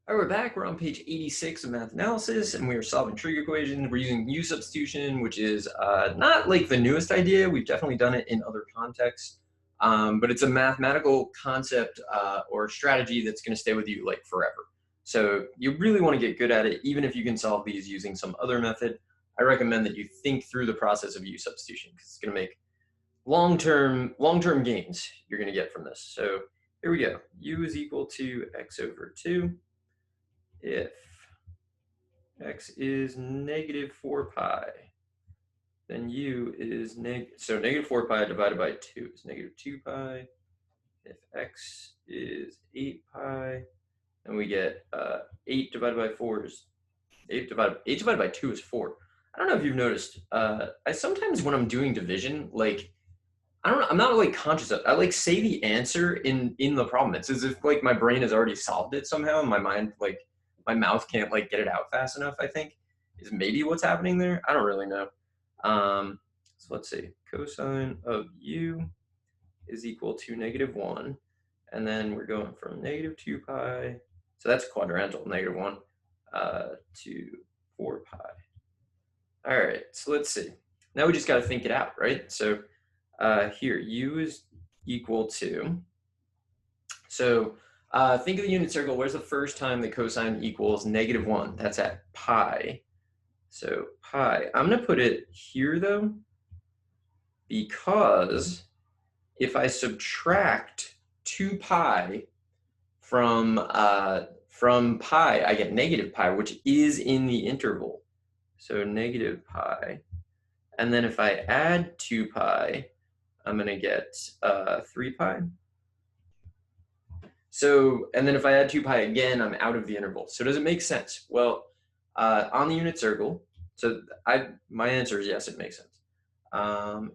All right, we're back. We're on page 86 of math analysis, and we are solving trig equations. We're using u-substitution, which is not like the newest idea. We've definitely done it in other contexts, but it's a mathematical concept or strategy that's going to stay with you like forever. So you really want to get good at it, even if you can solve these using some other method. I recommend that you think through the process of u-substitution because it's going to make long-term gains you're going to get from this. So here we go. U is equal to x over 2. If x is negative 4 pi, then u is negative 4 pi divided by 2 is negative 2 pi. If x is 8 pi, then we get 8 divided by 4 is 8 divided by 2 is 4. I don't know if you've noticed. I sometimes when I'm doing division, like I don't know, I'm not like conscious of. I like say the answer in the problem. It's as if like my brain has already solved it somehow, and my mind like my mouth can't like get it out fast enough, I think, is maybe what's happening there. I don't really know. So let's see. Cosine of u is equal to negative 1. And then we're going from negative 2 pi. So that's quadrantal, negative 1 to 4 pi. All right, so let's see. Now we just got to think it out, right? So here, u is equal to, so think of the unit circle. Where's the first time the cosine equals negative 1? That's at pi. So pi. I'm going to put it here, though, because if I subtract 2 pi from pi, I get negative pi, which is in the interval. So negative pi. And then if I add 2 pi, I'm going to get 3 pi. So, and then if I add 2 pi again, I'm out of the interval. So does it make sense? Well, on the unit circle, so my answer is yes, it makes sense.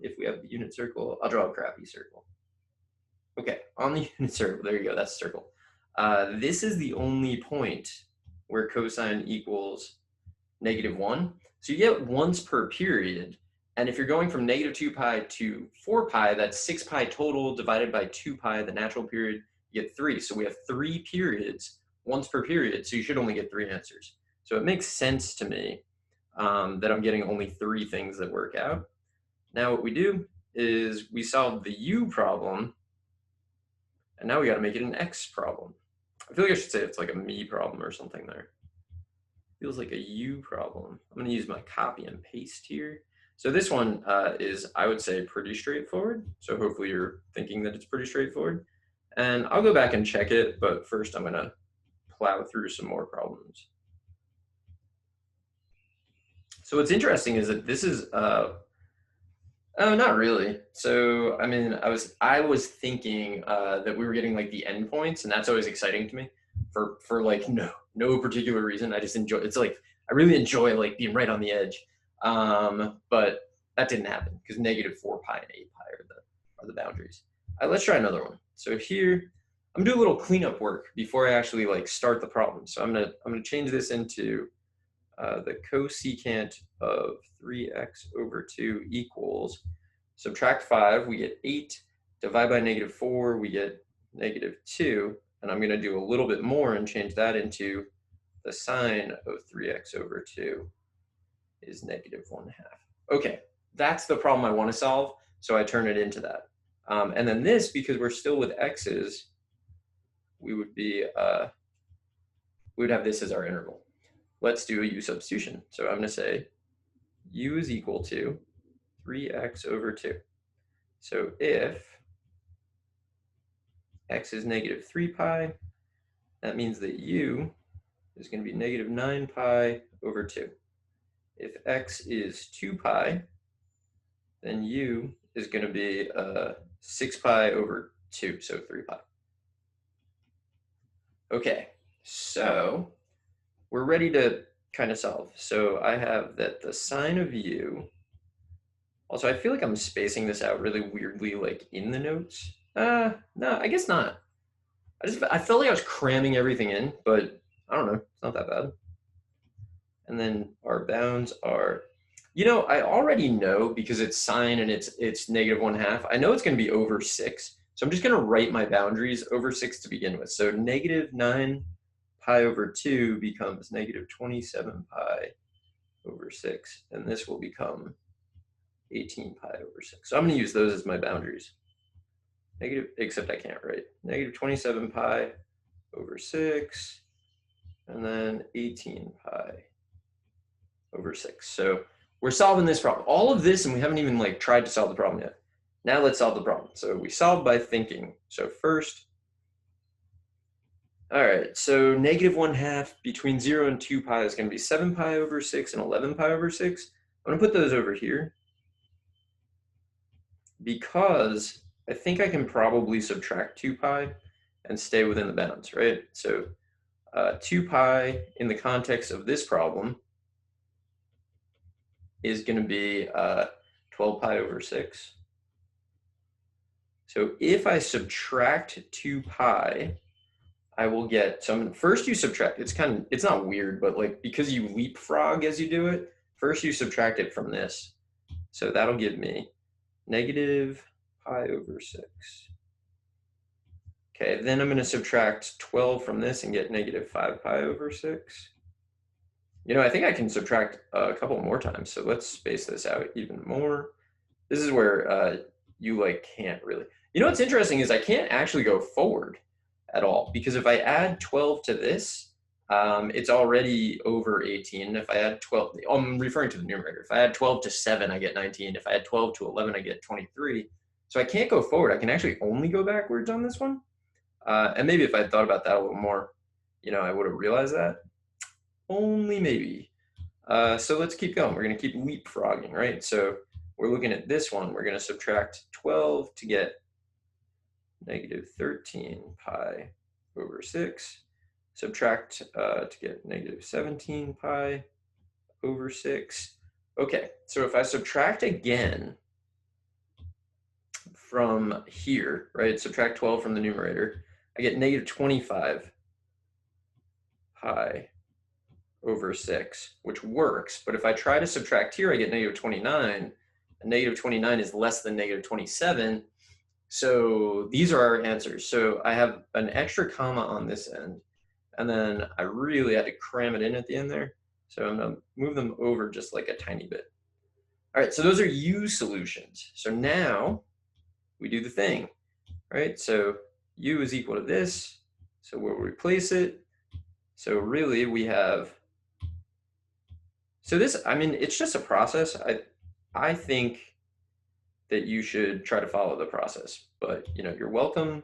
If we have the unit circle, I'll draw a crappy circle. Okay, on the unit circle, there you go, that's a circle. This is the only point where cosine equals negative 1. So you get once per period. And if you're going from negative 2 pi to 4 pi, that's 6 pi total divided by 2 pi, the natural period, you get 3. So we have 3 periods, once per period, so you should only get 3 answers. So it makes sense to me that I'm getting only 3 things that work out. Now what we do is we solve the u problem, and now we got to make it an x problem. I feel like I should say it's like a me problem or something there. Feels like a u problem. I'm going to use my copy and paste here. So this one is, I would say, pretty straightforward. So hopefully you're thinking that it's pretty straightforward. And I'll go back and check it, but first I'm going to plow through some more problems. So what's interesting is that this is, oh, not really. So, I mean, I was thinking that we were getting like the endpoints, and that's always exciting to me for like no particular reason. I just enjoy, it's like, I really enjoy like being right on the edge. But that didn't happen because negative 4 pi and 8 pi are the boundaries. Let's try another one. So here, I'm gonna do a little cleanup work before I actually like start the problem. So I'm gonna change this into the cosecant of 3x over 2 equals, subtract 5, we get 8, divide by negative 4, we get negative 2, and I'm gonna do a little bit more and change that into the sine of 3x over 2 is negative 1/2. Okay, that's the problem I want to solve, so I turn it into that. And then this, because we're still with x's, we would have this as our interval. Let's do a u-substitution. So I'm going to say u is equal to 3x over 2. So if x is negative 3 pi, that means that u is going to be negative 9 pi over 2. If x is 2 pi, then u is going to be 6 pi over 2, so 3 pi. Okay, so we're ready to kind of solve. So I have that the sine of u, also I feel like I'm spacing this out really weirdly like in the notes. No, I guess not. I felt like I was cramming everything in, but I don't know, it's not that bad. And then our bounds are, I already know because it's sine and it's negative 1/2. I know it's going to be over 6. So I'm just going to write my boundaries over 6 to begin with. So negative 9 pi over 2 becomes negative 27 pi over 6, and this will become 18 pi over 6. So I'm going to use those as my boundaries. Negative, except I can't write. Negative 27 pi over 6, and then 18 pi over 6. So we're solving this problem. All of this, and we haven't even like tried to solve the problem yet. Now let's solve the problem. So we solve by thinking. So first, all right, so negative 1/2 between 0 and 2 pi is going to be 7 pi over 6 and 11 pi over 6. I'm going to put those over here because I think I can probably subtract 2 pi and stay within the bounds, right? So 2 pi in the context of this problem is going to be 12 pi over 6. So if I subtract 2 pi, I will get, so first you subtract, it's not weird, but like because you leapfrog as you do it, first you subtract it from this. So that'll give me negative pi over 6. Okay, then I'm going to subtract 12 from this and get negative 5 pi over 6. You know, I think I can subtract a couple more times, so let's space this out even more. This is where you like can't really. You know what's interesting is I can't actually go forward at all, because if I add 12 to this, it's already over 18. If I add 12, I'm referring to the numerator. If I add 12 to 7, I get 19. If I add 12 to 11, I get 23. So I can't go forward. I can actually only go backwards on this one. And maybe if I had thought about that a little more, you know, I would have realized that. Only maybe. So let's keep going. We're going to keep leapfrogging, right? So we're looking at this one. We're going to subtract 12 to get negative 13 pi over 6. Subtract to get negative 17 pi over 6. Okay, so if I subtract again from here, right, subtract 12 from the numerator, I get negative 25 pi over 6, which works. But if I try to subtract here, I get negative 29, and negative 29 is less than negative 27. So these are our answers. So I have an extra comma on this end, and then I really had to cram it in at the end there. So I'm going to move them over just like a tiny bit. All right, so those are u solutions. So now we do the thing, right? So u is equal to this, so we'll replace it. So really we have, so this, I mean, it's just a process. I think that you should try to follow the process, but you know, you're welcome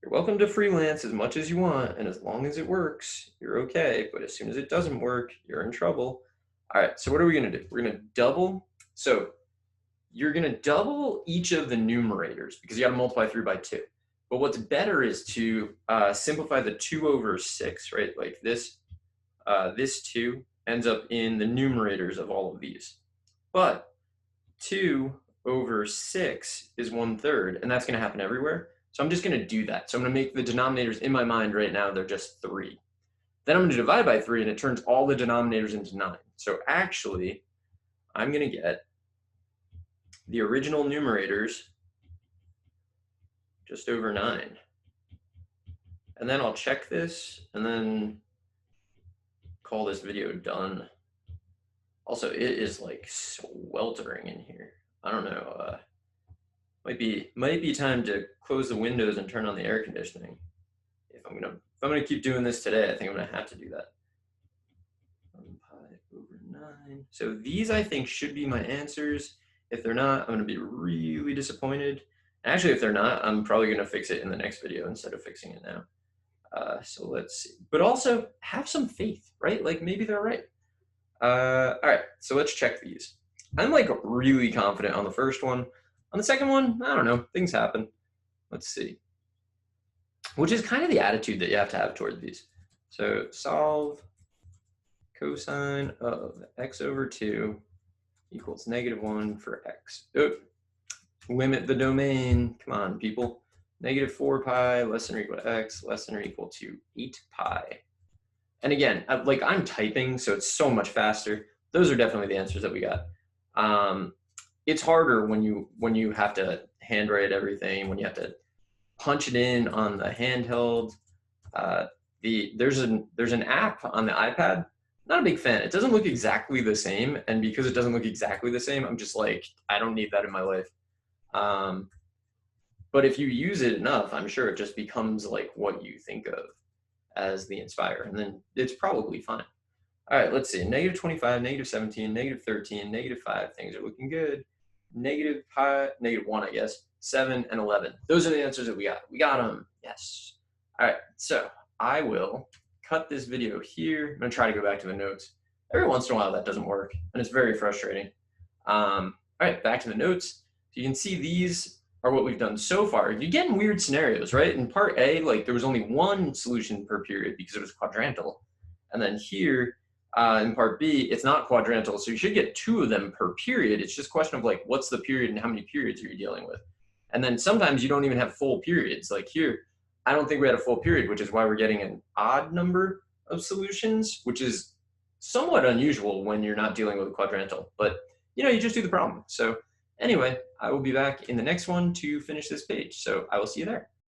to freelance as much as you want, and as long as it works, you're okay. But as soon as it doesn't work, you're in trouble. All right, so what are we gonna do? We're gonna double, so you're gonna double each of the numerators because you gotta multiply through by 2. But what's better is to simplify the 2 over 6, right? Like this, this 2 ends up in the numerators of all of these. But 2 over 6 is 1/3, and that's going to happen everywhere. So I'm just going to do that. So I'm going to make the denominators in my mind right now, they're just 3. Then I'm going to divide by 3, and it turns all the denominators into 9. So actually, I'm going to get the original numerators just over 9. And then I'll check this, and then call this video done. Also, it is like sweltering in here. I don't know, might be time to close the windows and turn on the air conditioning. If I'm gonna keep doing this today, I think I'm gonna have to do that. 1 pi over 9. So these I think should be my answers. If they're not, I'm gonna be really disappointed. Actually, if they're not, I'm probably gonna fix it in the next video instead of fixing it now. So let's see. But also have some faith, right? Like maybe they're right. All right, so let's check these. I'm like really confident on the first one. On the second one, I don't know, things happen. Let's see. Which is kind of the attitude that you have to have toward these. So solve cosine of x over 2 equals -1 for x. Oh, limit the domain. Come on, people. -4 pi less than or equal to x less than or equal to 8 pi. And again, like I'm typing, so it's so much faster. Those are definitely the answers that we got. It's harder when you have to handwrite everything, when you have to punch it in on the handheld. there's an app on the iPad. Not a big fan. It doesn't look exactly the same, and because it doesn't look exactly the same, I'm just like, I don't need that in my life. But if you use it enough, I'm sure it just becomes like what you think of as the inspire, and then it's probably fine. All right, let's see. -25, -17, -13, -5. Things are looking good. -1, I guess. 7 and 11. Those are the answers that we got. We got them. Yes. All right, so I will cut this video here. I'm going to try to go back to the notes. Every once in a while, that doesn't work, and it's very frustrating. All right, back to the notes. So you can see these are what we've done so far. You get in weird scenarios, right? In part A, like there was only one solution per period because it was quadrantal. And then here, in part B, it's not quadrantal, so you should get 2 of them per period. It's just a question of like, what's the period and how many periods are you dealing with? And then sometimes you don't even have full periods. Like here, I don't think we had a full period, which is why we're getting an odd number of solutions, which is somewhat unusual when you're not dealing with a quadrantal. But you know, you just do the problem. So anyway, I will be back in the next one to finish this page. So I will see you there.